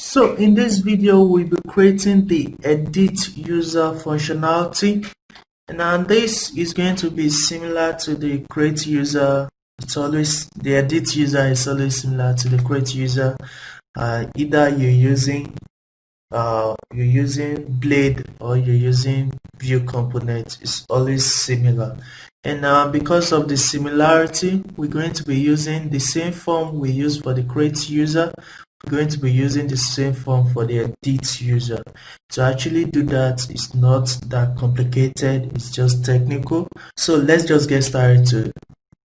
So in this video we'll be creating the edit user functionality, and this is going to be similar to the create user. The edit user is always similar to the create user. Either you're using blade or you're using view component, is always similar. And because of the similarity, we're going to be using the same form we use for the create user. We're going to be using the same form for the edit user. To actually do that, it's not that complicated, it's just technical. So let's just get started to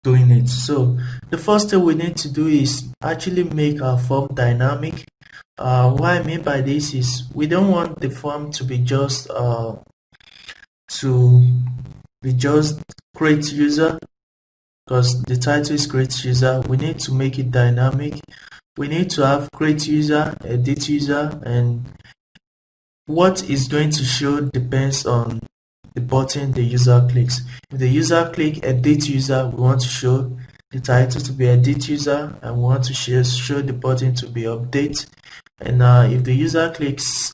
doing it. So the first thing we need to do is actually make our form dynamic. What I mean by this is we don't want the form to be just create user, because the title is create user. We need to make it dynamic. We need to have create user, edit user, and what is going to show depends on the button the user clicks. If the user click edit user, we want to show the title to be edit user, and we want to show the button to be update. And if the user clicks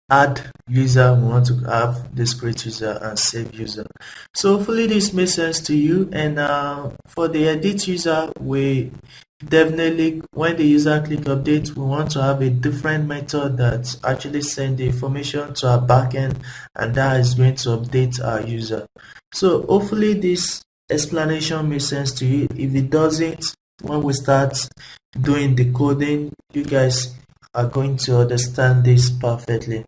add user, we want to have this create user and save user. So hopefully this makes sense to you. And for the edit user, we definitely, when the user click update, we want to have a different method that actually send the information to our backend, and that is going to update our user. So hopefully this explanation makes sense to you. If it doesn't, when we start doing the coding, you guys are going to understand this perfectly.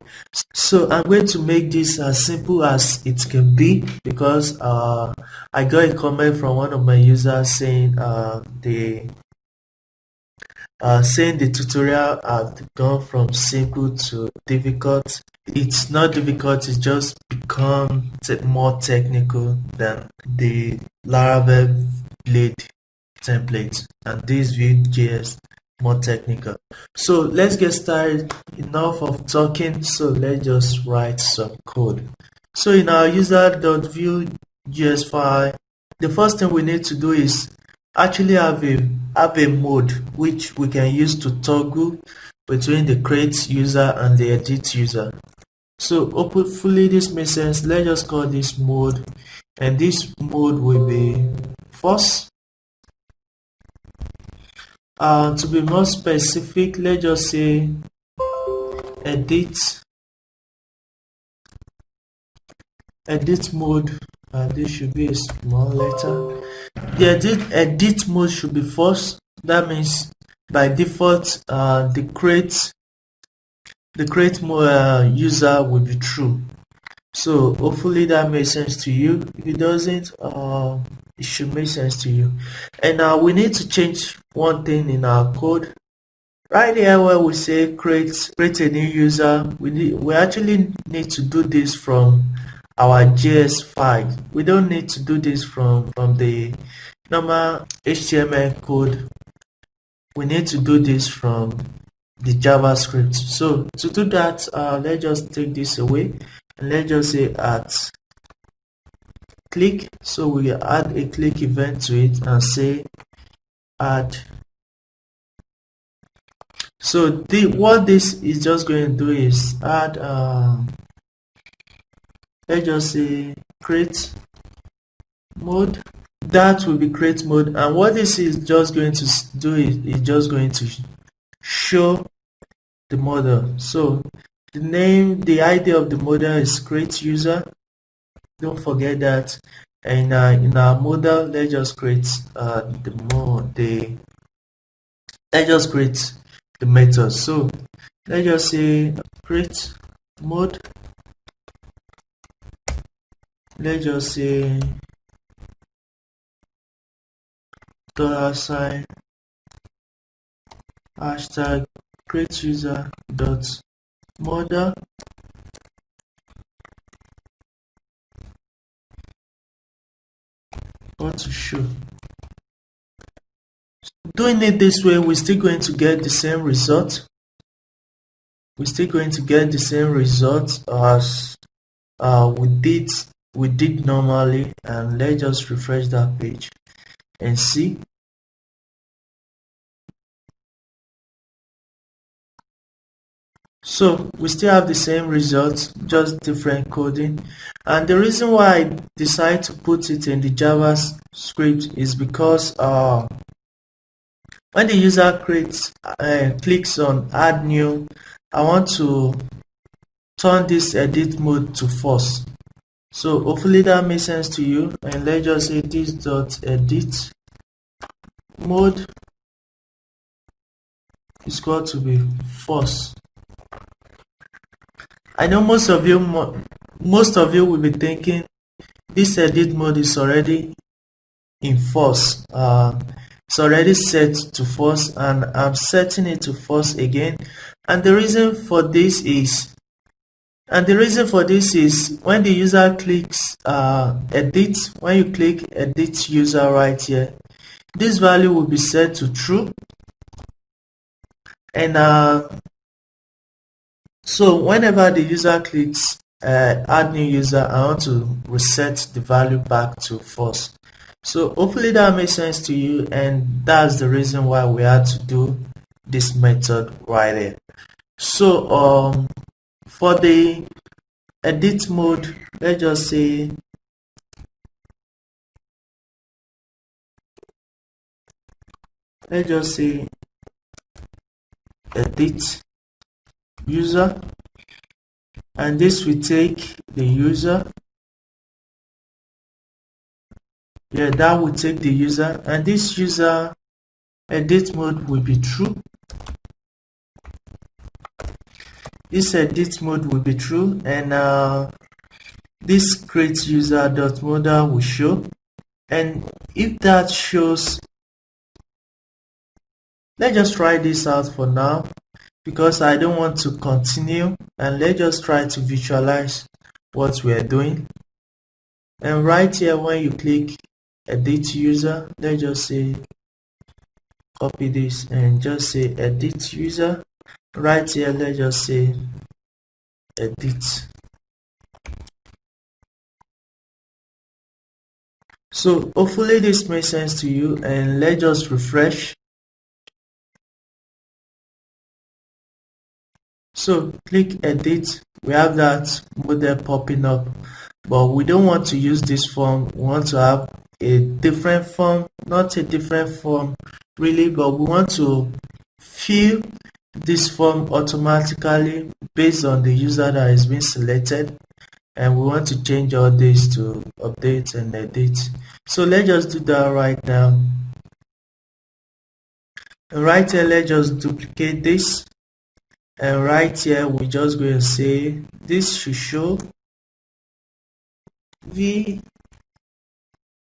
So I'm going to make this as simple as it can be, because I got a comment from one of my users saying the tutorial have gone from simple to difficult. It's not difficult, it's just become more technical than the Laravel blade template, and this Vue.js more technical. So let's get started. Enough of talking, so let's just write some code. So in our user.vue.js file, the first thing we need to do is actually have a mode which we can use to toggle between the create user and the edit user. So hopefully this makes sense. Let's just call this mode, and this mode will be first. To be more specific, let's just say edit mode. This should be a small letter. The edit mode should be first. That means by default the create mode user will be true. So hopefully that makes sense to you. If it doesn't, it should make sense to you. And now we need to change one thing in our code. Right here where we say create a new user, we actually need to do this from our JS file. We don't need to do this from the normal HTML code. We need to do this from the JavaScript. So to do that, let's just take this away, and let's just say at click. So we add a click event to it and say add. So what this is just going to do is add let's just say create mode. That will be create mode, and what this is just going to do is just going to show the model. So the ID of the model is create user. Don't forget that. And in our model, let's just create the method. So let's just say create mode. Let's just say $sign hashtag create user dot model. Want to show. Doing it this way, we're still going to get the same result. We're still going to get the same result as we did normally. And let's just refresh that page and see. So we still have the same results, just different coding. And the reason why I decided to put it in the JavaScript is because when the user clicks on add new, I want to turn this edit mode to false. So hopefully that makes sense to you. And let's just say this dot edit mode is going to be false. I know most of you will be thinking this edit mode is already in false. It's already set to false, and I'm setting it to false again. And the reason for this is when the user clicks edit, when you click edit user right here, this value will be set to true. And so whenever the user clicks add new user, I want to reset the value back to false. So hopefully that makes sense to you, and that's the reason why we had to do this method right here. So for the edit mode, let's just say edit user, and this will take the user. Yeah, that will take the user, and this user edit mode will be true. This edit mode will be true, and this create user dot modal will show. And if that shows, let's just try this out for now because I don't want to continue, and let's just try to visualize what we are doing. And right here, when you click edit user, let's just say copy this and just say edit user. Right here, let's just say edit. So hopefully this makes sense to you, and let's just refresh. So click edit, we have that model popping up, but we don't want to use this form. We want to have a different form, not a different form really, but we want to fill this form automatically based on the user that has been selected, and we want to change all this to update and edit. So let's just do that right now. And right here, let's just duplicate this, and right here we're just going to say this should show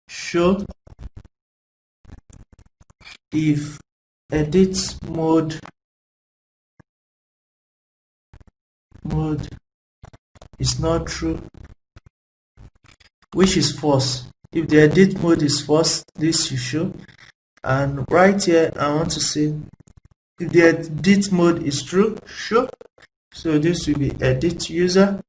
show if edit mode is not true, which is false. If the edit mode is false, this should show. And right here I want to say if the edit mode is true, show. So this will be edit user.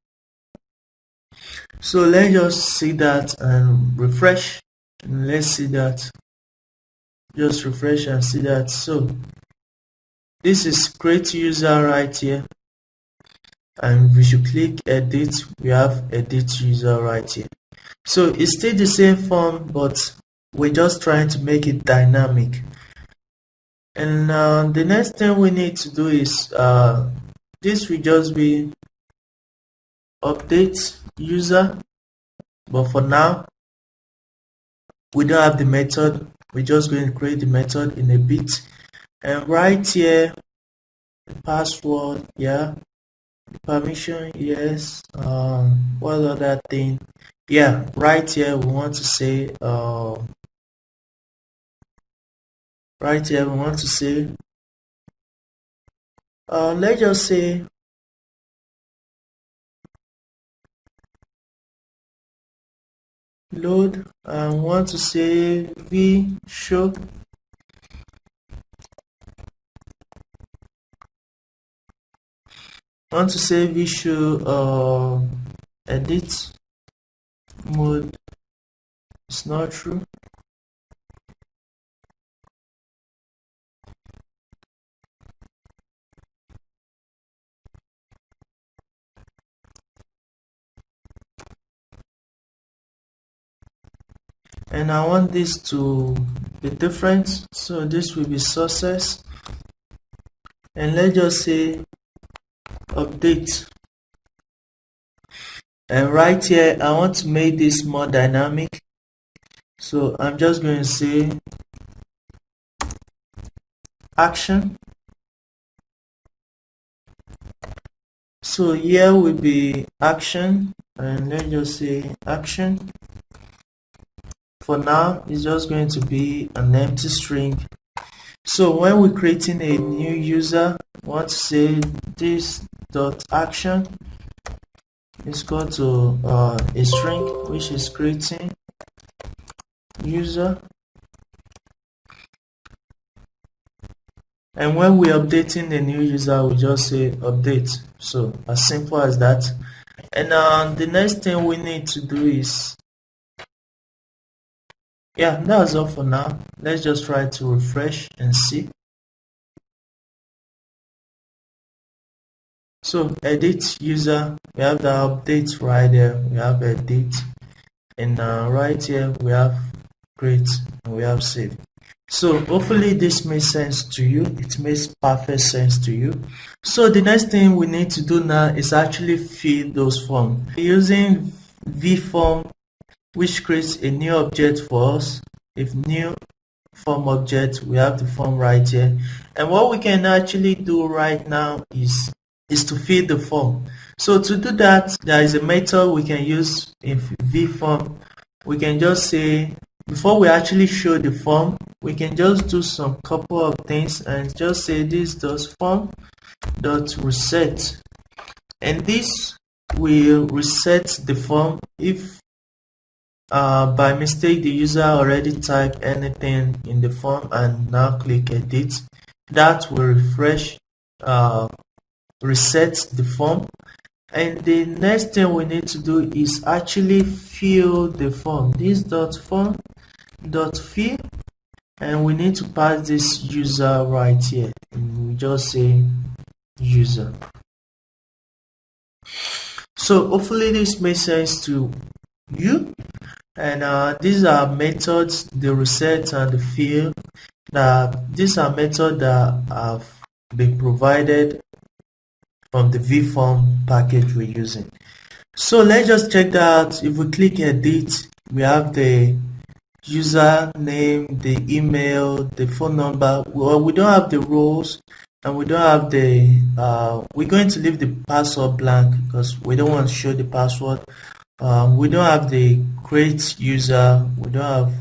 So let's just see that and refresh, and let's see that. Just refresh and see that. So this is create user right here, and we should click edit. We have edit user right here. So it's still the same form, but we're just trying to make it dynamic. And the next thing we need to do is this will just be update user, but for now we don't have the method. We're just going to create the method in a bit. And right here, password, yeah, permission, yes. What other thing? Yeah, right here we want to say let's just say load, and want to say v show. Want to say v show edit mode is not true. and I want this to be different, so this will be success, and let's just say update. And right here I want to make this more dynamic, so I'm just going to say action. So here will be action, and let's just say action. For now it's just going to be an empty string. So when we're creating a new user, we want to say this dot action is equal to a string which is creating user, and when we're updating the new user we just say update. So as simple as that. And the next thing we need to do is, yeah, that's all for now. Let's just try to refresh and see. So edit user, we have the update right there, we have edit, and right here we have create and we have save. So hopefully this makes sense to you. It makes perfect sense to you. So the next thing we need to do now is actually fill those forms using vform, which creates a new object for us. If new form object, we have the form right here, and what we can actually do right now is to fill the form. So to do that, there is a method we can use in vform. We can just say, before we actually show the form, we can just do some couple of things and just say this dot form dot reset, and this will reset the form if by mistake the user already typed anything in the form and now click edit. That will refresh, reset the form. And the next thing we need to do is actually fill the form. This dot form dot fill, and we need to pass this user right here, and we just say user. So hopefully this makes sense to you. And these are methods, the reset and the fill. These are methods that have been provided from the vform package we're using. So let's just check that out. If we click edit, we have the user name, the email, the phone number. Well, we don't have the roles, and we don't have the we're going to leave the password blank because we don't want to show the password. We don't have the create user, we don't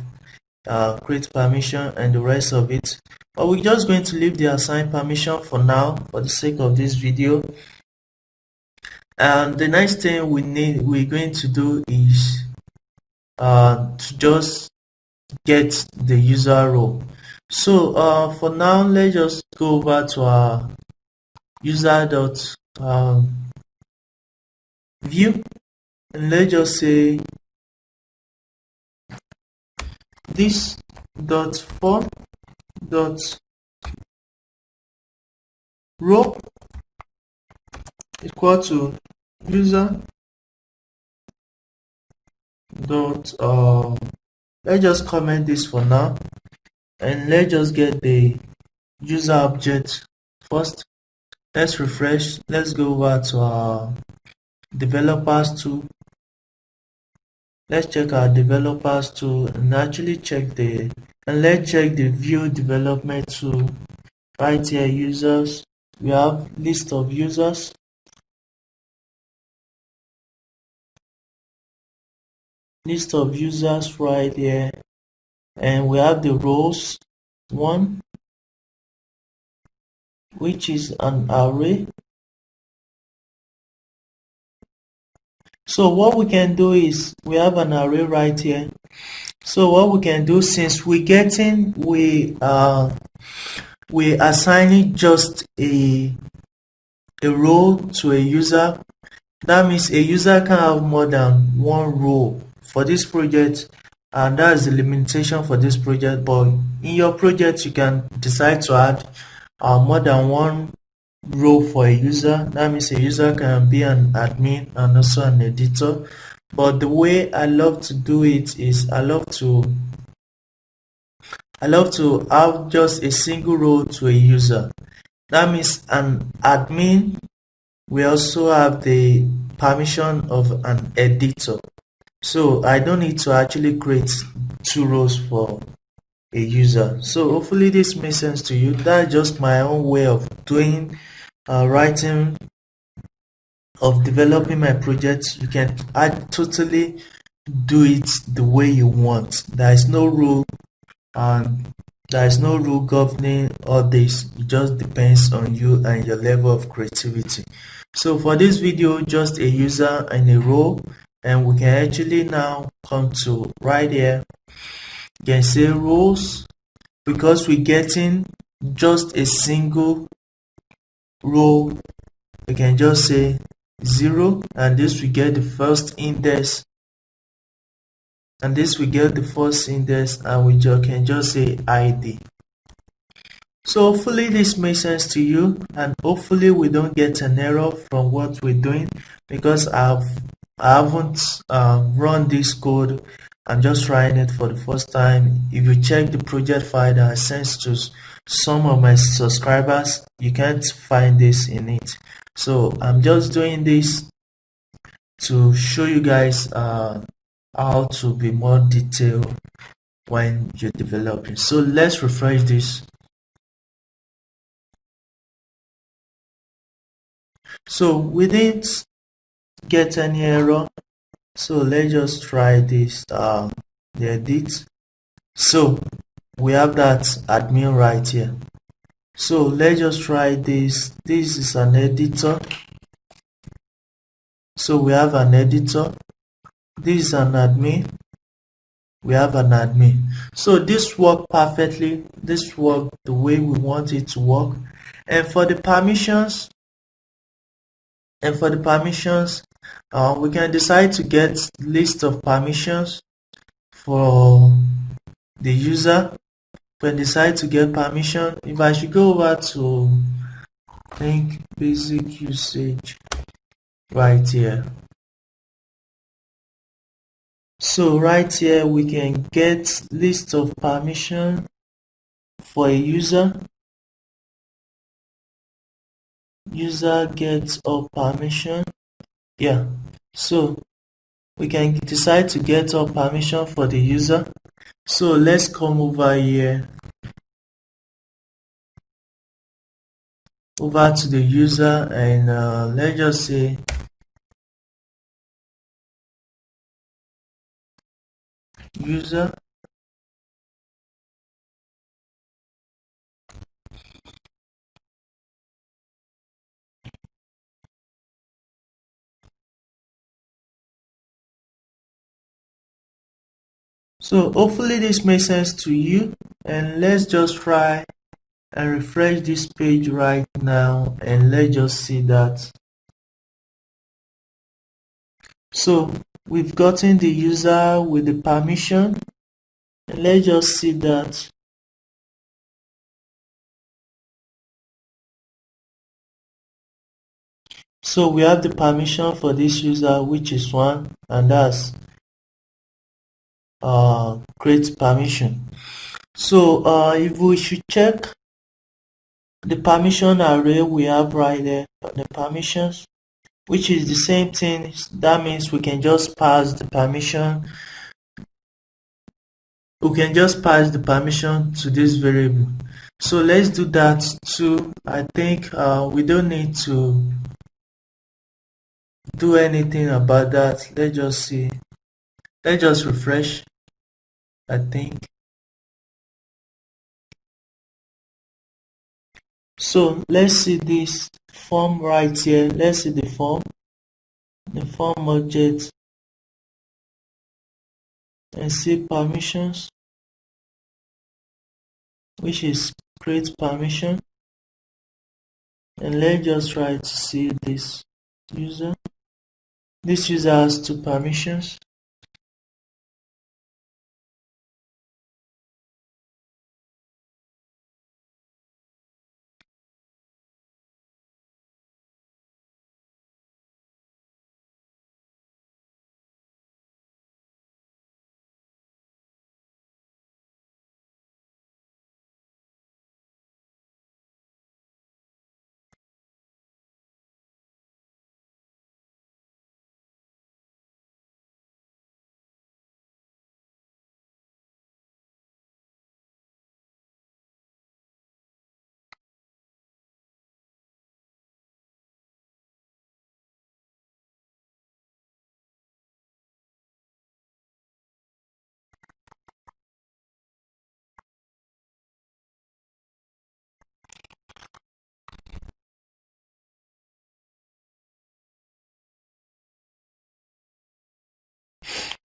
have create permission and the rest of it, but we're just going to leave the assign permission for now for the sake of this video. And the next thing we're going to do is to just get the user role. So for now, let's just go over to our user view, and let's just say this dot form dot row equal to user dot let's just comment this for now, and let's just get the user object first. Let's refresh. Let's go over to our developers tool. Let's check our developers tool and actually let's check the view development tool. Right here, users, we have list of users. List of users right here, and we have the rows one, which is an array. So what we can do is, we have an array right here. So what we can do, since we're assigning just a row to a user, that means a user can have more than one row for this project, and that's the limitation for this project. But in your project, you can decide to add more than one row for a user. That means a user can be an admin and also an editor. But the way I love to do it is I love to have just a single role to a user. That means an admin. We also have the permission of an editor. So I don't need to actually create two roles for a user. So hopefully this makes sense to you. That's just my own way of doing writing, of developing my project. You can totally do it the way you want. There is no rule, and there is no rule governing all this. It just depends on you and your level of creativity. So for this video, just a user and a role, and we can actually now come to right here. You can say roles, because we're getting just a single role. We can just say 0, and this we get the first index, and this we get the first index, and we can just say ID. So hopefully this makes sense to you, and hopefully we don't get an error from what we're doing, because I haven't run this code. I'm just trying it for the first time. If you check the project file that I sent to some of my subscribers, you can't find this in it. So I'm just doing this to show you guys how to be more detailed when you're developing. So let's refresh this. So we didn't get any error. So let's just try this, the edit. So we have that admin right here. So let's just try this. This is an editor. So we have an editor. This is an admin. We have an admin. So this worked perfectly. This worked the way we want it to work. And for the permissions, we can decide to get list of permissions for the user. We can decide to get permission. If I should go over to, I think, basic usage right here. So right here we can get list of permission for a user. User gets all permission. Yeah, so we can decide to get all permission for the user. So let's come over here, over to the user, and let's just say user. So hopefully this makes sense to you, and let's just try and refresh this page right now, and let's just see that. So we've gotten the user with the permission, and let's just see that. So we have the permission for this user, which is 1, and that's create permission. So if we should check the permission array we have right there, the permissions, which is the same thing. That means we can just pass the permission. We can just pass the permission to this variable. So let's do that too. I think we don't need to do anything about that. Let's just see. Let's just refresh, I think. So let's see this form right here. Let's see the form object, and see permissions, which is create permission. And let's just try to see this user. This user has 2 permissions.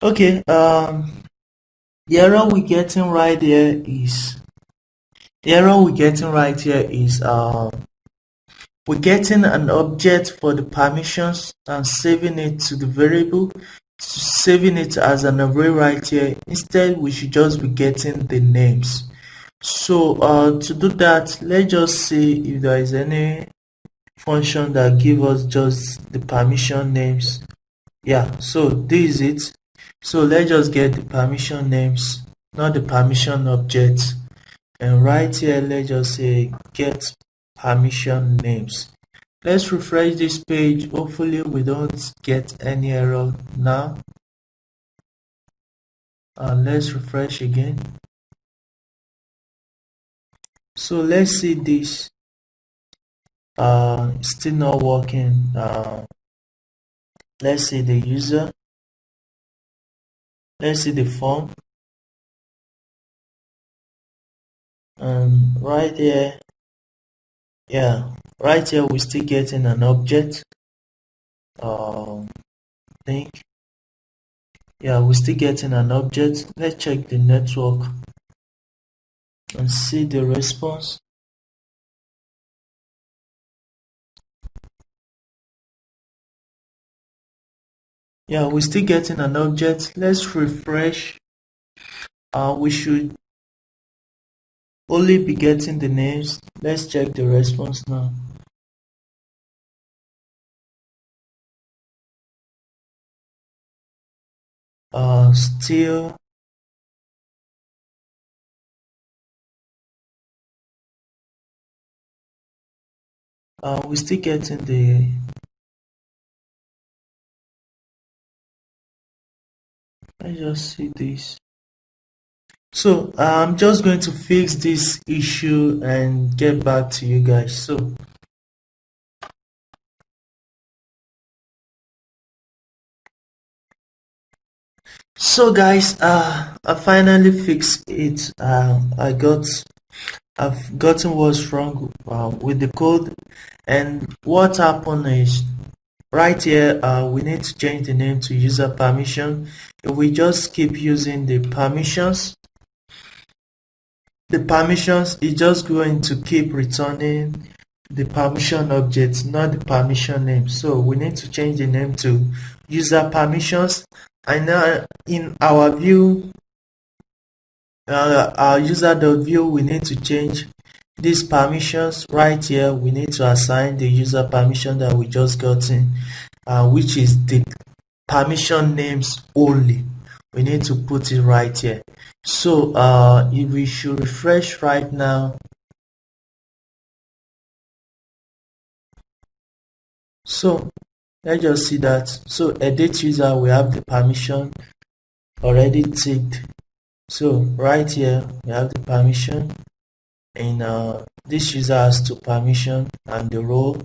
Okay, the error we're getting right here is we're getting an object for the permissions and saving it to the variable, saving it as an array right here. Instead, we should just be getting the names. So to do that, let's just see if there is any function that give us just the permission names. Yeah, so this is it. So let's just get the permission names, not the permission objects. And right here, let's just say get permission names. Let's refresh this page. Hopefully we don't get any error now. Let's refresh again. So let's see this. Still not working. Let's see the user. Let's see the form. Right here, yeah, right here we're still getting an object. Think, yeah, we're still getting an object. Let's check the network and see the response. Yeah, we're still getting an object. Let's refresh. We should only be getting the names. Let's check the response now. Still we're still getting the let's just see this. So I'm just going to fix this issue and get back to you guys. So guys, I finally fixed it. I've gotten what's wrong with the code, and what happened is right here we need to change the name to user permission. If we just keep using the permissions is just going to keep returning the permission object, not the permission name. So we need to change the name to user permissions. And now in our view, our user.view, we need to change these permissions right here. We need to assign the user permission that we just got in, which is the permission names only. We need to put it right here. So if we should refresh right now, so let's just see that. So edit user, we have the permission already ticked. So right here we have the permission, and this user has to permission and the role.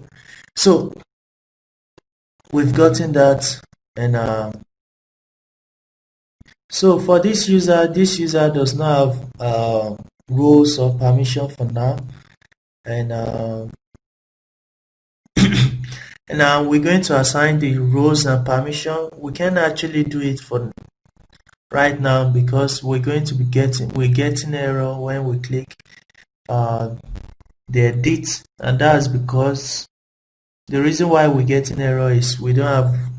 So we've gotten that, and so for this user does not have roles or permission for now, and and we're going to assign the roles and permission. We can actually do it for right now because we're getting error when we click the edit, and that's because the reason why we're getting error is we don't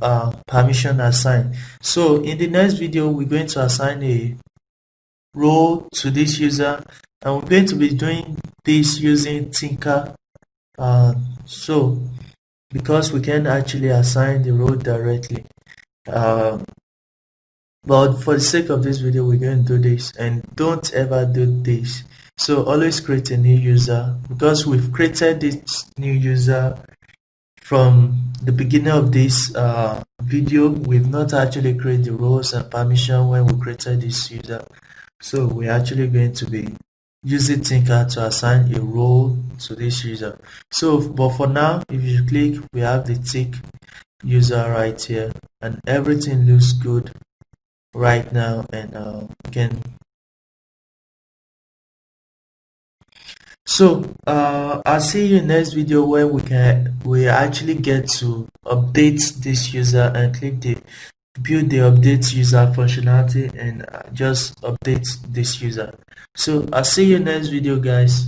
have permission assigned. So in the next video we're going to assign a role to this user, and we're going to be doing this using Tinker. So because we can actually assign the role directly, but for the sake of this video we're going to do this, and don't ever do this. So always create a new user, because we've created this new user from the beginning of this video. We've not actually created the roles and permission when we created this user, so we're actually going to be using Tinker to assign a role to this user. So but for now, if you click, we have the tick user right here, and everything looks good right now, and we can. So I'll see you in next video where we actually get to update this user and click the build the update user functionality and just update this user. So I'll see you next video, guys.